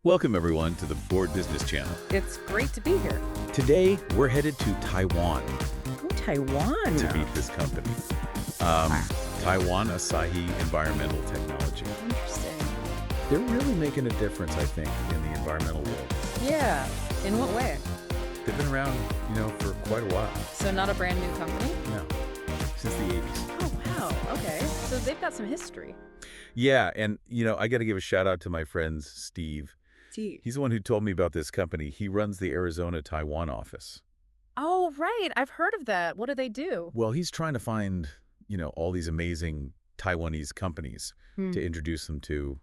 Welcome, everyone, to the Board Business Channel. It's great to be here. Today, we're headed to Taiwan Oh, Taiwan. to meet this company. Taiwan-Asahi Environmental Technology. Interesting. They're really making a difference, I think, in the environmental world. Yeah. In what way? They've been around, for quite a while. So not a brand new company? No, since the 80s. Oh, wow. Okay. So they've got some history. Yeah, and, I got to give a shout out to my friend Steve. He's the one who told me about this company. He runs the Arizona-Taiwan office. Oh, right. I've heard of that. What do they do? Well, he's trying to find, all these amazing Taiwanese companies to introduce them to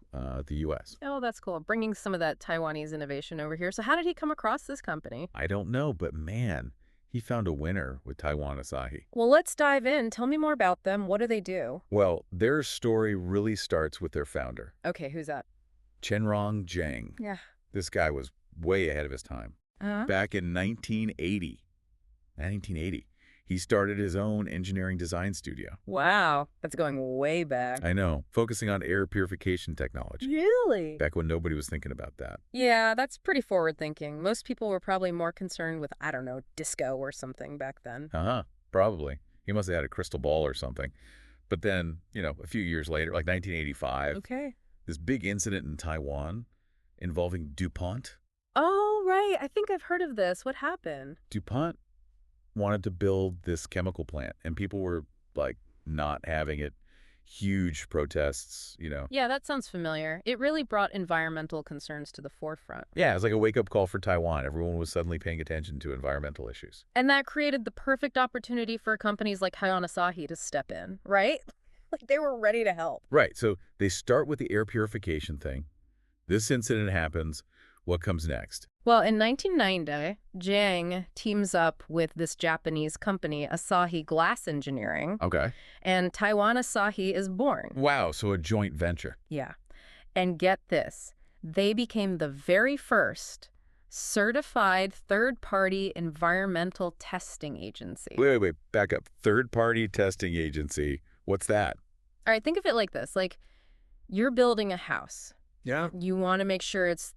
the U.S. Oh, that's cool. Bringing some of that Taiwanese innovation over here. So how did he come across this company? I don't know, but man, he found a winner with Taiwan-Asahi. Well, let's dive in. Tell me more about them. What do they do? Well, their story really starts with their founder, Okay, who's that? Chenrong Jiang. Yeah. This guy was way ahead of his time. Uh-huh. Back in 1980, he started his own engineering design studio. Wow. That's going way back. I know, focusing on air purification technology. Really? Back when nobody was thinking about that. Yeah, that's pretty forward-thinking. Most people were probably more concerned with, I don't know, disco or something back then. Probably. He must have had a crystal ball or something. But then, a few years later, like 1985, Okay. this big incident in Taiwan involving DuPont. Oh, right. I think I've heard of this. What happened? DuPont wanted to build this chemical plant, and people were, not having it. Huge protests, Yeah, that sounds familiar. It really brought environmental concerns to the forefront. Yeah, it was like a wake-up call for Taiwan. Everyone was suddenly paying attention to environmental issues. And that created the perfect opportunity for companies like Taiwan-Asahi to step in, right? Like they were ready to help. Right, so they start with the air purification thing. This incident happens. What comes next? Well, in 1990, Jiang teams up with this Japanese company, Asahi Glass Engineering, Okay. and Taiwan-Asahi is born. Wow, so a joint venture. Yeah. And get this, they became the very first certified third-party environmental testing agency. Wait, back up. Third-party testing agency. What's that? All right, think of it like this. Like, you're building a house. Yeah. You want to make sure it's,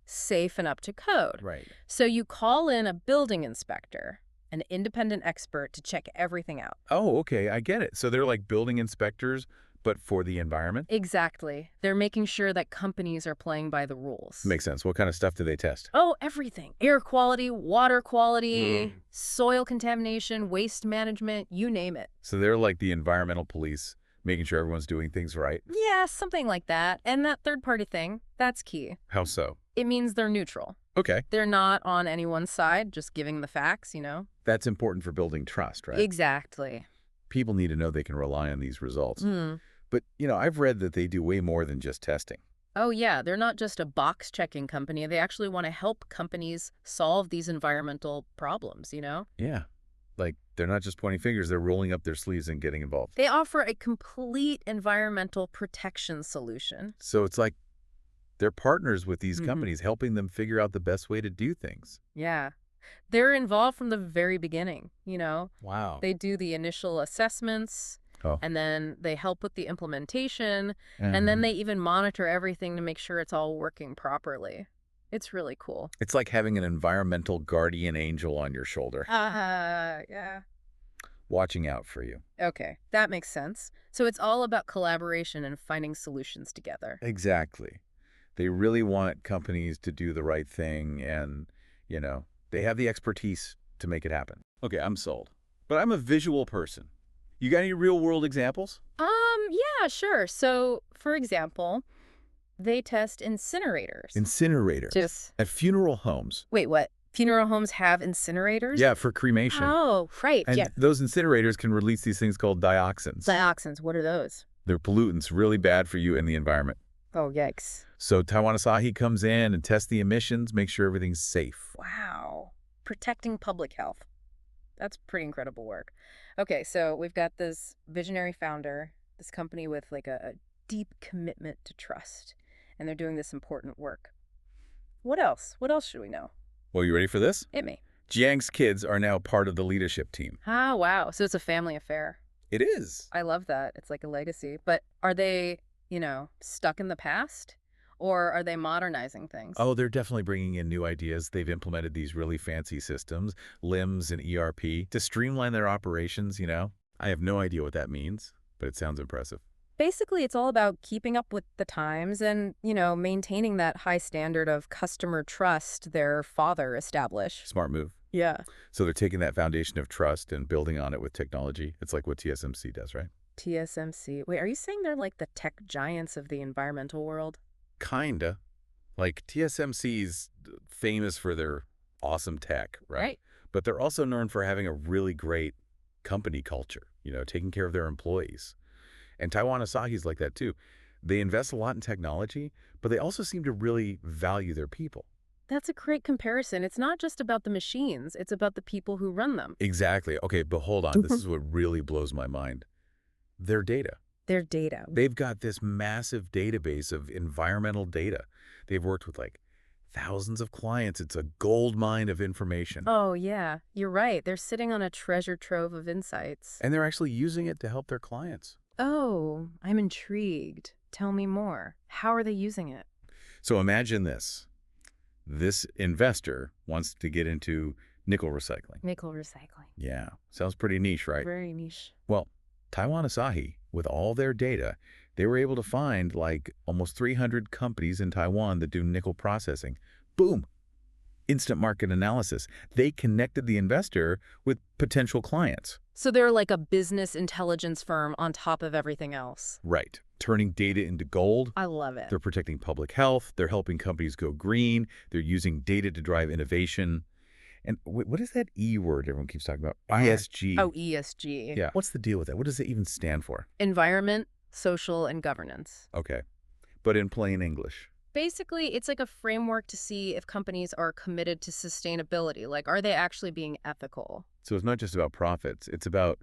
safe and up to code. Right. So you call in a building inspector, an independent expert, to check everything out. Oh, okay, I get it. So they're like building inspectors, but for the environment? Exactly. They're making sure that companies are playing by the rules. Makes sense. What kind of stuff do they test? Oh, everything. Air quality, water quality, soil contamination, waste management, you name it. So they're like the environmental police, making sure everyone's doing things right? Yeah, something like that. And that third-party thing, that's key. How so? It means they're neutral. Okay. They're not on anyone's side, just giving the facts, That's important for building trust, right? Exactly. People need to know they can rely on these results. But, I've read that they do way more than just testing. Oh, yeah. They're not just a box-checking company. They actually want to help companies solve these environmental problems, Yeah. They're not just pointing fingers, they're rolling up their sleeves and getting involved. They offer a complete environmental protection solution. So it's like they're partners with these companies, helping them figure out the best way to do things. Yeah. They're involved from the very beginning, Wow. They do the initial assessments, and then they help with the implementation, and then they even monitor everything to make sure it's all working properly. It's really cool. It's like having an environmental guardian angel on your shoulder, Yeah. watching out for you. Okay, that makes sense. So it's all about collaboration and finding solutions together. Exactly. They really want companies to do the right thing, and, they have the expertise to make it happen. Okay, I'm sold. But I'm a visual person. You got any real-world examples? Yeah, sure. So, for example, they test incinerators. Incinerators? Just At funeral homes. Wait, what? Funeral homes have incinerators? Yeah, for cremation. Oh, right. And Yeah. those incinerators can release these things called dioxins. Dioxins, what are those? They're pollutants, really bad for you and the environment. Oh, yikes. So Taiwan-Asahi comes in and tests the emissions, makes sure everything's safe. Wow. Protecting public health. That's pretty incredible work. Okay, so we've got this visionary founder, this company with a deep commitment to trust, and they're doing this important work. What else? What else should we know? Well, you ready for this? Hit me. Jiang's kids are now part of the leadership team. Ah, wow. So it's a family affair. It is. I love that. It's like a legacy. But are they, stuck in the past? Or are they modernizing things? Oh, they're definitely bringing in new ideas. They've implemented these really fancy systems, LIMS and ERP, to streamline their operations, you know? I have no idea what that means, but it sounds impressive. Basically, it's all about keeping up with the times and, maintaining that high standard of customer trust their father established. Smart move. Yeah. So they're taking that foundation of trust and building on it with technology. It's like what TSMC does, right? TSMC. Wait, are you saying they're like the tech giants of the environmental world? Kinda. Like TSMC's famous for their awesome tech, right? But they're also known for having a really great company culture, taking care of their employees. And Taiwan-Asahi's like that too. They invest a lot in technology, but they also seem to really value their people. That's a great comparison. It's not just about the machines. It's about the people who run them. Exactly. Okay, but hold on. This is what really blows my mind. Their data. Their data. They've got this massive database of environmental data. They've worked with like thousands of clients. It's a gold mine of information. Oh, yeah. You're right. They're sitting on a treasure trove of insights. And they're actually using it to help their clients. Oh, I'm intrigued. Tell me more. How are they using it? So imagine this. This investor wants to get into nickel recycling. Nickel recycling. Yeah. Sounds pretty niche, right? Very niche. Well, Taiwan-Asahi, with all their data, they were able to find like almost 300 companies in Taiwan that do nickel processing. Boom! Instant market analysis. They connected the investor with potential clients. So they're like a business intelligence firm on top of everything else. Right. Turning data into gold. I love it. They're protecting public health. They're helping companies go green. They're using data to drive innovation. And what is that E word everyone keeps talking about? ESG. Oh, ESG. Yeah. What's the deal with that? What does it even stand for? Environment, social, and governance. Okay. But in plain English. Basically, it's like a framework to see if companies are committed to sustainability. Like, are they actually being ethical? So it's not just about profits. It's about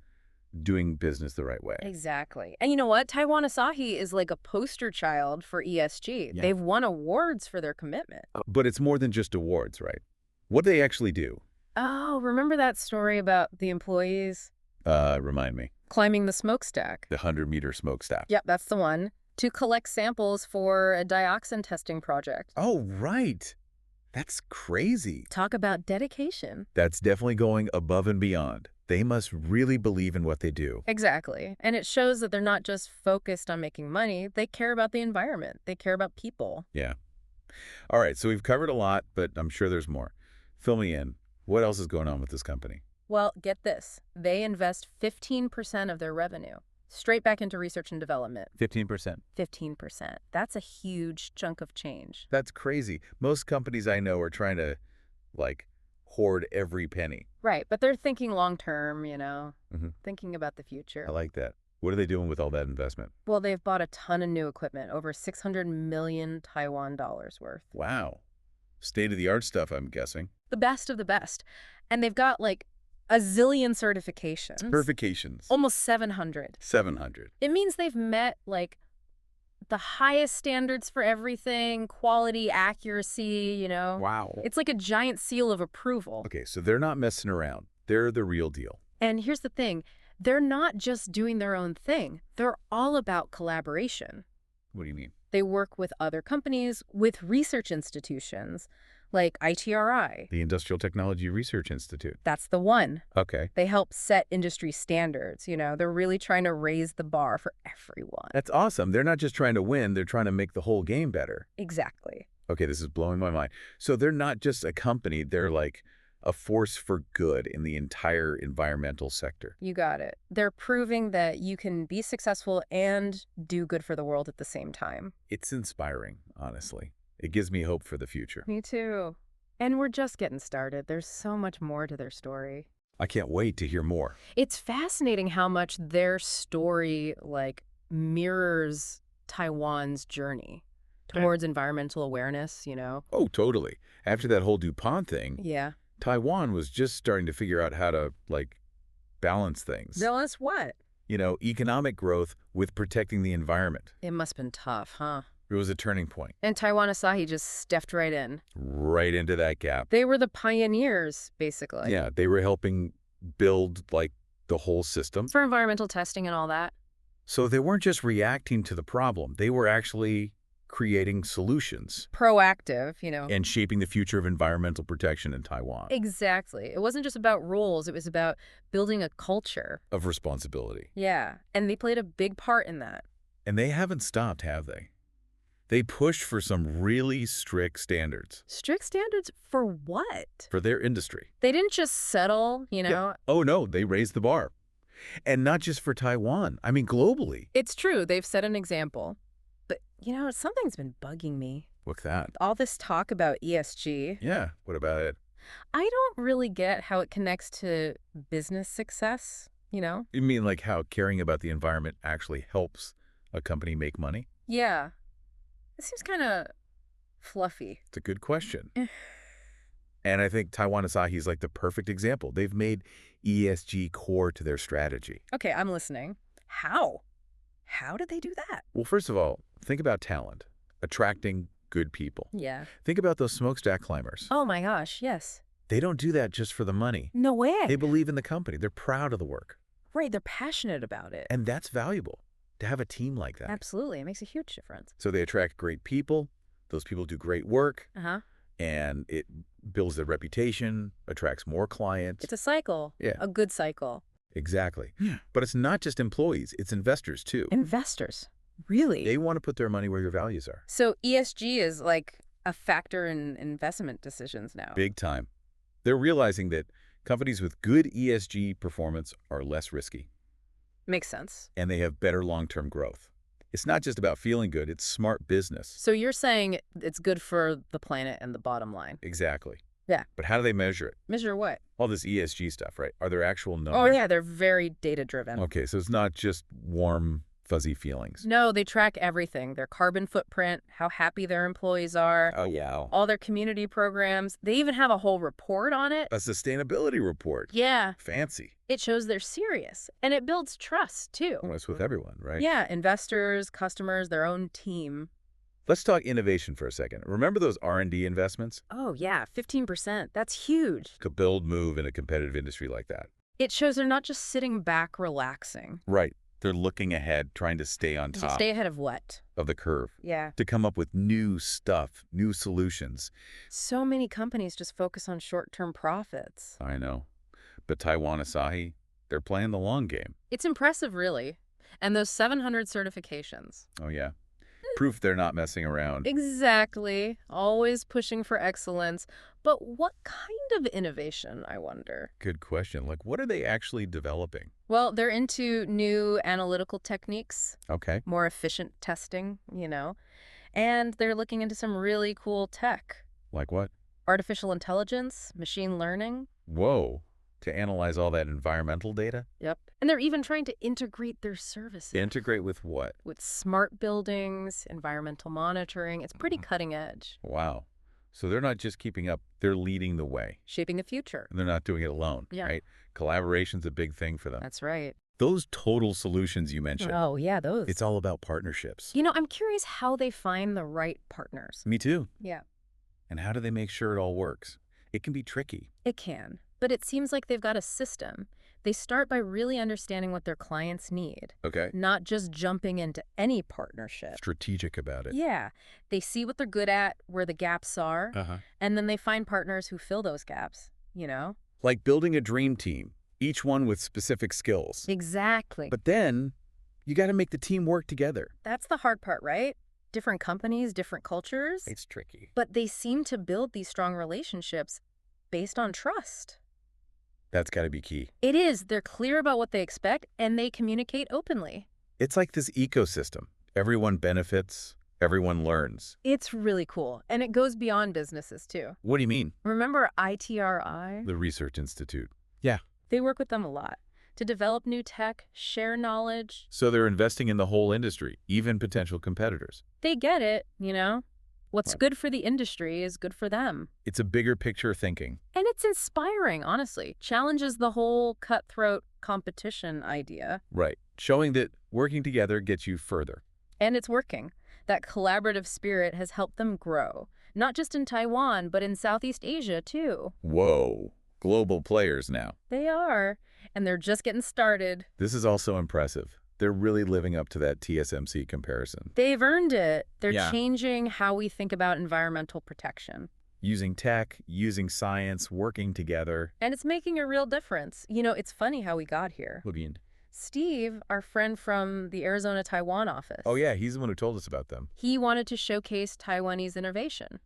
doing business the right way. Exactly. And you know what? Taiwan-Asahi is like a poster child for ESG. Yeah. They've won awards for their commitment. But it's more than just awards, right? What do they actually do? Oh, remember that story about the employees? Remind me. Climbing the smokestack. The 100-meter smokestack. Yep, that's the one. To collect samples for a dioxin testing project. Oh, right. That's crazy. Talk about dedication. That's definitely going above and beyond. They must really believe in what they do. Exactly. And it shows that they're not just focused on making money. They care about the environment. They care about people. Yeah. All right, so we've covered a lot, but I'm sure there's more. Fill me in. What else is going on with this company? Well, get this. They invest 15% of their revenue straight back into research and development. 15%. 15%. That's a huge chunk of change. That's crazy. Most companies I know are trying to, hoard every penny. Right, but they're thinking long-term, thinking about the future. I like that. What are they doing with all that investment? Well, they've bought a ton of new equipment, over 600 million Taiwan dollars worth. Wow. State-of-the-art stuff, I'm guessing. The best of the best. And they've got, a zillion certifications. Certifications. Almost 700. 700. It means they've met, the highest standards for everything, quality, accuracy, Wow. It's like a giant seal of approval. Okay, so they're not messing around. They're the real deal. And here's the thing. They're not just doing their own thing. They're all about collaboration. What do you mean? They work with other companies, with research institutions, like ITRI. The Industrial Technology Research Institute. That's the one. Okay. They help set industry standards. They're really trying to raise the bar for everyone. That's awesome. They're not just trying to win. They're trying to make the whole game better. Exactly. Okay, this is blowing my mind. So they're not just a company. They're like a force for good in the entire environmental sector. You got it. They're proving that you can be successful and do good for the world at the same time. It's inspiring, honestly. It gives me hope for the future. Me too. And we're just getting started. There's so much more to their story. I can't wait to hear more. It's fascinating how much their story, mirrors Taiwan's journey towards environmental awareness, Oh, totally. After that whole DuPont thing, Yeah. Taiwan was just starting to figure out how to, balance things. Balance what? Economic growth with protecting the environment. It must have been tough, huh? It was a turning point. And Taiwan-Asahi just stepped right in. Right into that gap. They were the pioneers, basically. Yeah, they were helping build, the whole system. For environmental testing and all that. So they weren't just reacting to the problem. They were actually creating solutions Proactive, and shaping the future of environmental protection in Taiwan. Exactly. It wasn't just about rules. It was about building a culture Of responsibility. Yeah, and they played a big part in that. And they haven't stopped, have they? They push for some really strict standards. Strict standards for what? For their industry. They didn't just settle, Yeah. Oh, no, they raised the bar. And not just for Taiwan. I mean, globally. It's true. They've set an example. But, something's been bugging me. What's that? All this talk about ESG. Yeah, what about it? I don't really get how it connects to business success, You mean like how caring about the environment actually helps a company make money? Yeah. It seems kind of fluffy. It's a good question. And I think Taiwan-Asahi is like the perfect example. They've made ESG core to their strategy. Okay, I'm listening. How? How did they do that? Well, first of all, think about talent. Attracting good people. Yeah. Think about those smokestack climbers. Oh my gosh, yes. They don't do that just for the money. No way. They believe in the company. They're proud of the work. Right, they're passionate about it. And that's valuable, to have a team like that. Absolutely, it makes a huge difference. So they attract great people. Those people do great work. Uh-huh. And it builds their reputation, attracts more clients. It's a cycle. Yeah. A good cycle. Exactly. But it's not just employees, it's investors too. Investors? Really? They want to put their money where your values are. So ESG is like a factor in investment decisions now. Big time. They're realizing that companies with good ESG performance are less risky. Makes sense. And they have better long-term growth. It's not just about feeling good, it's smart business. So you're saying it's good for the planet and the bottom line. Exactly. Yeah. But how do they measure it? Measure what? All this ESG stuff, right? Are there actual numbers? Oh, yeah, they're very data-driven. Okay, so it's not just warm, fuzzy feelings. No, they track everything. Their carbon footprint, how happy their employees are. Oh, yeah. All their community programs. They even have a whole report on it. A sustainability report. Yeah. Fancy. It shows they're serious. And it builds trust, too. Well, it's with everyone, right? Yeah, investors, customers, their own team. Let's talk innovation for a second. Remember those R&D investments? Oh, yeah, 15%. That's huge. A bold move in a competitive industry like that. It shows they're not just sitting back relaxing. Right. They're looking ahead, trying to stay on top. Stay ahead of what? Of the curve. Yeah. To come up with new stuff, new solutions. So many companies just focus on short-term profits. I know. But Taiwan-Asahi, they're playing the long game. It's impressive, really. And those 700 certifications. Oh, yeah. Proof they're not messing around. Exactly. Always pushing for excellence. But what kind of innovation, I wonder? Good question. Like, what are they actually developing? Well, they're into new analytical techniques. Okay. More efficient testing, And they're looking into some really cool tech. Like what? Artificial intelligence, machine learning. Whoa. To analyze all that environmental data? Yep. And they're even trying to integrate their services. Integrate with what? With smart buildings, environmental monitoring. It's pretty cutting edge. Wow. So they're not just keeping up, they're leading the way. Shaping the future. And they're not doing it alone, right? Collaboration's a big thing for them. That's right. Those total solutions you mentioned. Oh, yeah, those. It's all about partnerships. I'm curious how they find the right partners. Me too. Yeah. And how do they make sure it all works? It can be tricky. It can. But it seems like they've got a system. They start by really understanding what their clients need. Okay. Not just jumping into any partnership. Strategic about it. Yeah. They see what they're good at, where the gaps are, and then they find partners who fill those gaps, Like building a dream team, each one with specific skills. Exactly. But then you got to make the team work together. That's the hard part, right? Different companies, different cultures. It's tricky. But they seem to build these strong relationships based on trust. That's got to be key. It is. They're clear about what they expect, and they communicate openly. It's like this ecosystem. Everyone benefits, everyone learns. It's really cool, and it goes beyond businesses, too. What do you mean? Remember ITRI? The Research Institute. Yeah. They work with them a lot to develop new tech, share knowledge. So they're investing in the whole industry, even potential competitors. They get it, What's good for the industry is good for them. It's a bigger picture thinking. And it's inspiring, honestly. Challenges the whole cutthroat competition idea. Right. Showing that working together gets you further. And it's working. That collaborative spirit has helped them grow. Not just in Taiwan, but in Southeast Asia, too. Whoa. Global players now. They are. And they're just getting started. This is also impressive. They're really living up to that TSMC comparison. They've earned it. They're Yeah. changing how we think about environmental protection. Using tech, using science, working together. And it's making a real difference. You know, it's funny how we got here. What do you mean? Steve, our friend from the Arizona-Taiwan office. Oh, yeah, he's the one who told us about them. He wanted to showcase Taiwanese innovation.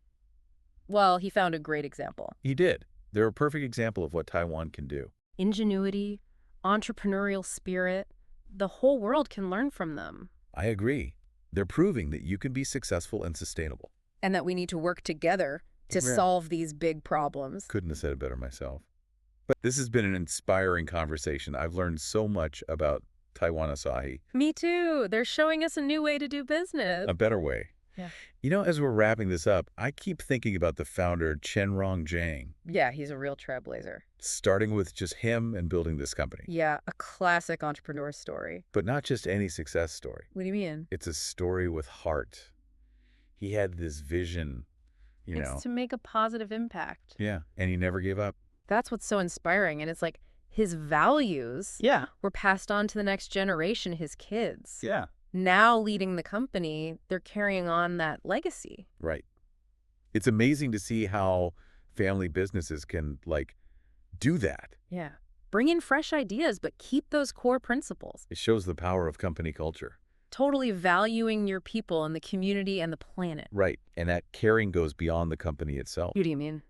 Well, he found a great example. He did. They're a perfect example of what Taiwan can do. Ingenuity, entrepreneurial spirit. The whole world can learn from them. I agree. They're proving that you can be successful and sustainable. And that we need to work together to Yeah. solve these big problems. Couldn't have said it better myself. But this has been an inspiring conversation. I've learned so much about Taiwan-Asahi. Me too. They're showing us a new way to do business. A better way. Yeah. You know, as we're wrapping this up, I keep thinking about the founder, Chenrong Jiang, Yeah, he's a real trailblazer. starting with just him and building this company. Yeah, a classic entrepreneur story. But not just any success story. What do you mean? It's a story with heart. He had this vision, you know. It's to make a positive impact. Yeah, and he never gave up. That's what's so inspiring. And it's like his values were passed on to the next generation, his kids. Yeah. Now leading the company, they're carrying on that legacy. Right. It's amazing to see how family businesses can, like, do that. Yeah. Bring in fresh ideas, but keep those core principles. It shows the power of company culture. Totally valuing your people and the community and the planet. Right. And that caring goes beyond the company itself. What do you mean?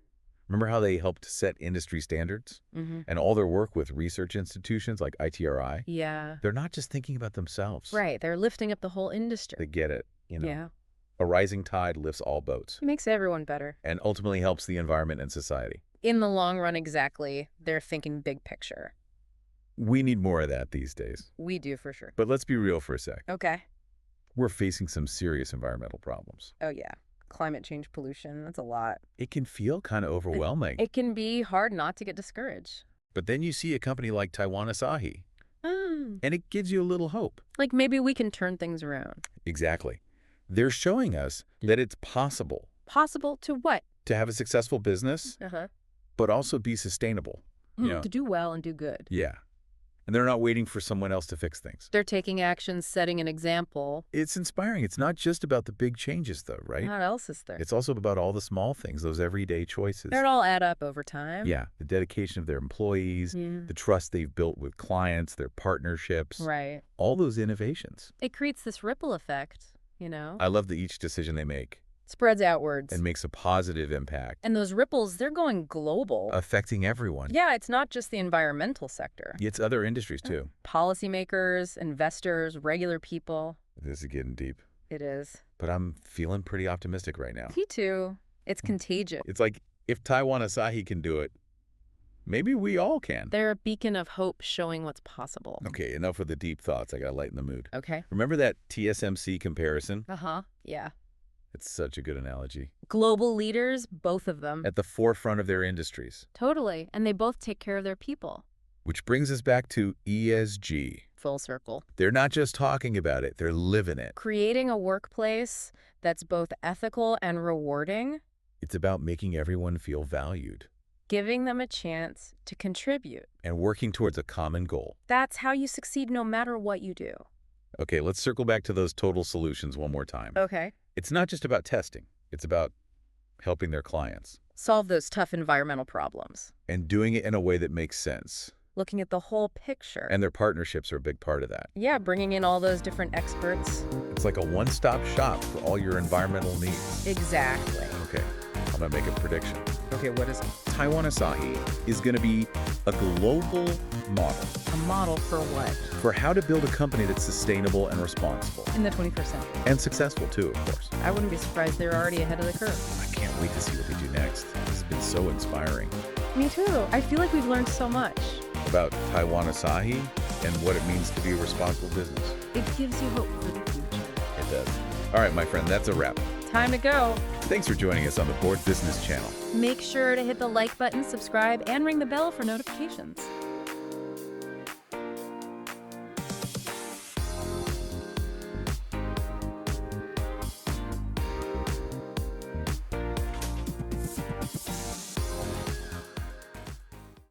Remember how they helped set industry standards? Mm-hmm. And all their work with research institutions like ITRI? Yeah. They're not just thinking about themselves. Right. They're lifting up the whole industry. They get it. You know, Yeah. a rising tide lifts all boats It makes everyone better. and ultimately helps the environment and society. In the long run, exactly. They're thinking big picture. We need more of that these days. We do for sure. But let's be real for a sec. Okay. We're facing some serious environmental problems. Oh, yeah. Climate change, pollution, that's a lot. It can feel kind of overwhelming. It can be hard not to get discouraged. But then you see a company like Taiwan-Asahi, Mm. and it gives you a little hope. Like maybe we can turn things around. Exactly. They're showing us that it's possible Possible to what? to have a successful business, Uh-huh. but also be sustainable. You know? To do well and do good. Yeah. And they're not waiting for someone else to fix things. They're taking action, setting an example. It's inspiring. It's not just about the big changes, though, right? What else is there? It's also about all the small things, those everyday choices. They all add up over time. Yeah, the dedication of their employees, Yeah. the trust they've built with clients, their partnerships, Right. all those innovations. It creates this ripple effect, you know? I love that each decision they make Spreads outwards. and makes a positive impact, And those ripples, they're going global. affecting everyone. Yeah, it's not just the environmental sector. It's other industries, too. Policymakers, investors, regular people. This is getting deep. It is. But I'm feeling pretty optimistic right now. Me too. It's contagious. It's like, if Taiwan-Asahi can do it, maybe we all can. They're a beacon of hope showing what's possible. Okay, enough with the deep thoughts. I gotta lighten the mood. Okay. Remember that TSMC comparison? Uh-huh. Yeah. It's such a good analogy. Global leaders, both of them. At the forefront of their industries. Totally. And they both take care of their people. Which brings us back to ESG. Full circle. They're not just talking about it, they're living it. Creating a workplace that's both ethical and rewarding, It's about making everyone feel valued giving them a chance to contribute. and working towards a common goal. That's how you succeed no matter what you do. Okay, let's circle back to those total solutions one more time. Okay. It's not just about testing. It's about helping their clients Solve those tough environmental problems. and doing it in a way that makes sense. Looking at the whole picture. And their partnerships are a big part of that. Yeah, bringing in all those different experts. It's like a one-stop shop for all your environmental needs. Exactly. Okay, I'm gonna make a prediction. Okay, what is it? Taiwan-Asahi is gonna be a global model A model for what? for how to build a company that's sustainable and responsible. In the 21st century. And successful too, of course. I wouldn't be surprised they're already ahead of the curve. I can't wait to see what they do next. This has been so inspiring. Me too. I feel like we've learned so much. About Taiwan-Asahi and what it means to be a responsible business. It gives you hope for the future. It does. All right, my friend, that's a wrap. Time to go. Thanks for joining us on the Board Business Channel. Make sure to hit the like button, subscribe, and ring the bell for notifications.